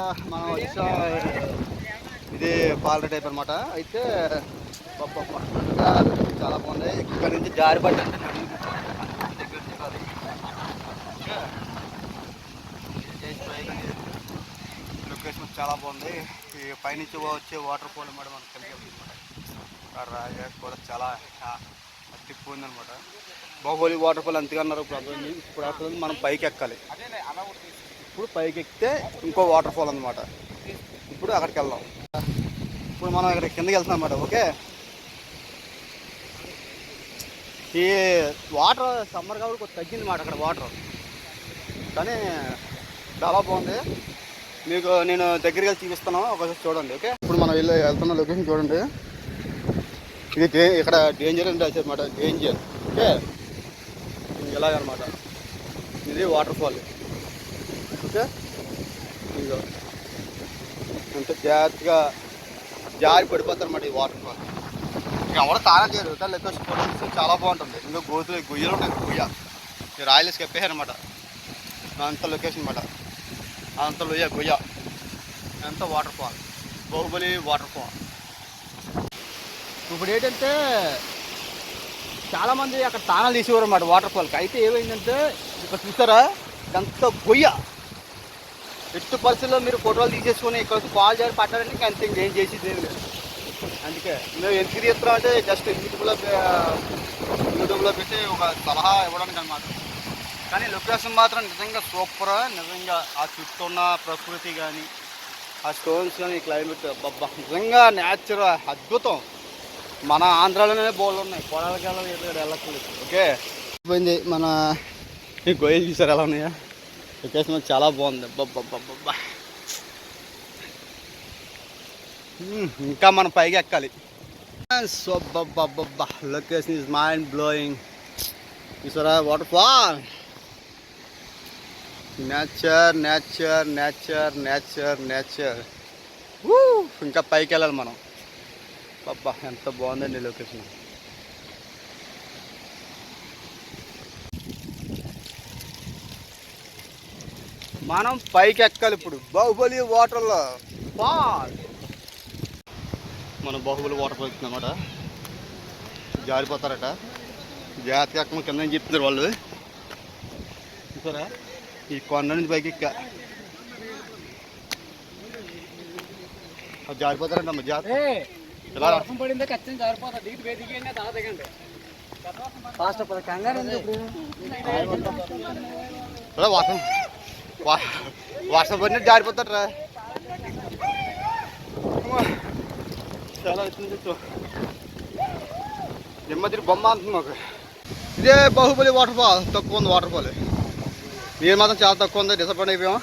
మనం వచ్చా ఇది పాల టైప్ అనమాట. అయితే చాలా బాగుంది. ఇక్కడ నుంచి జారి పడ్డంటే లొకేషన్ చాలా బాగుంది. ఈ పైనుంచి వచ్చే వాటర్ ఫాల్ అనమాట. మనకు కలిగి రాజా కూడా చాలా ఎక్కువ ఉందనమాట. బాహుబలి వాటర్ ఫాల్ అంతగా అన్నారు. ఇప్పుడు అక్కడ మనం పైకి ఎక్కాలి. ఇప్పుడు పైకి ఎక్కితే ఇంకో వాటర్ ఫాల్ అనమాట. ఇప్పుడు అక్కడికి వెళ్దాం. ఇప్పుడు మనం ఇక్కడ కిందకి వెళ్తున్నాం అన్నమాట. ఓకే, ఈ వాటర్ సమ్మర్ కాబట్టి కొంచెం తగ్గింది అన్నమాట అక్కడ వాటర్, కానీ చాలా బాగుంది. మీకు నేను దగ్గరికి వెళ్ళి చూపిస్తాను, ఒకసారి చూడండి. ఓకే, ఇప్పుడు మనం వెళ్తున్న లొకేషన్ చూడండి. ఇది ఇక్కడ డేంజర్ అని రాశారు అన్నమాట. డేంజర్. ఓకే, ఇలాగనమాట. ఇది వాటర్ ఫాల్. ఓకే, ఇదిగో అంత జాగ్రత్తగా జారి పడిపోతారు అన్నమాట ఈ వాటర్ ఫాల్. ఇంకా ఎవరు తానం చేయరు. లొకేషన్ ఫోటోస్ చాలా బాగుంటుంది. ఇంకా గొయ్యలు ఉంటాయి. గొయ్య ఈ రాయల్స్కి ఎప్పేసారు అనమాట. అంత లొకేషన్ అనమాట. అంత గొయ్య అంత water fall, Baahubali water fall. ఇప్పుడు ఏంటంటే చాలామంది అక్కడ తానాలు తీసేవారు అన్నమాట వాటర్ ఫాల్కి. అయితే ఏమైందంటే ఇక్కడ చూసారా, అంత గొయ్య. ఎట్టు పరిస్థితుల్లో మీరు ఫోటోలు తీసేసుకొని ఇక్కడ కాల్ చేయాలి పట్టారంటే ఇంకా అంతే, ఇంకేం చేసేది ఏం లేదు. అందుకే మేము ఎందుకు తీస్తున్నాం అంటే జస్ట్ యూట్యూబ్లో పెట్టి ఒక సలహా ఇవ్వడానికి అనమాట. కానీ లొకేషన్ మాత్రం నిజంగా సూపర్. నిజంగా ఆ చుట్టూ ఉన్న ప్రకృతి కానీ, ఆ స్టోన్స్ కానీ, క్లైమేట్ నిజంగా నేచర్ అద్భుతం. మన ఆంధ్రాలోనే బోర్లు ఉన్నాయి. పొలాలకి వెళ్ళక్కర్లేదు. ఓకే, పోయింది మన ఈ గొయ్యలు చూసారు ఎలా ఉన్నాయా. లొకేషన్ చాలా బాగుంది. అబ్బబ్బబ్బబ్బా, ఇంకా మనం పైకి ఎక్కాలి. సో అబ్బబ్బబ్బబ్బా, లొకేషన్ ఈజ్ మైండ్ బ్లోయింగ్. చూసారా water fall. Nature nature nature nature nature. ఇంకా పైకి వెళ్ళాలి మనం. అబ్బా ఎంత బాగుందండి లొకేషన్. మనం పైకి ఎక్కాలి ఇప్పుడు బాహుబలి వాటర్లో ఫాల్. మనం బాహుబలి వాటర్ ఫాల్ ఎక్కుతున్నమాట. జారిపోతారట, జాగ్రత్తగా ఎక్కమని కింద చెప్తున్నారు వాళ్ళు. చూసారా, ఈ కొండ నుంచి పైకి ఎక్కా జారిపోతారంట అమ్మ. జాగ్రత్త పడిందే ఖచ్చితంగా జారిపోతా. దిగి దిగండి, తల దిగండి ఫాస్ట్. కంగారు వర్షం పడినట్టు జారిపోతారా. చాలా అవుతుంది. నెమ్మది బొమ్మ అంటుంది మాకు. ఇదే బాహుబలి వాటర్ ఫాల్. తక్కువ ఉంది వాటర్ ఫాల్. నీరు మాత్రం చాలా తక్కువ ఉంది. డిసప్పాయింట్ అయిపోయాం.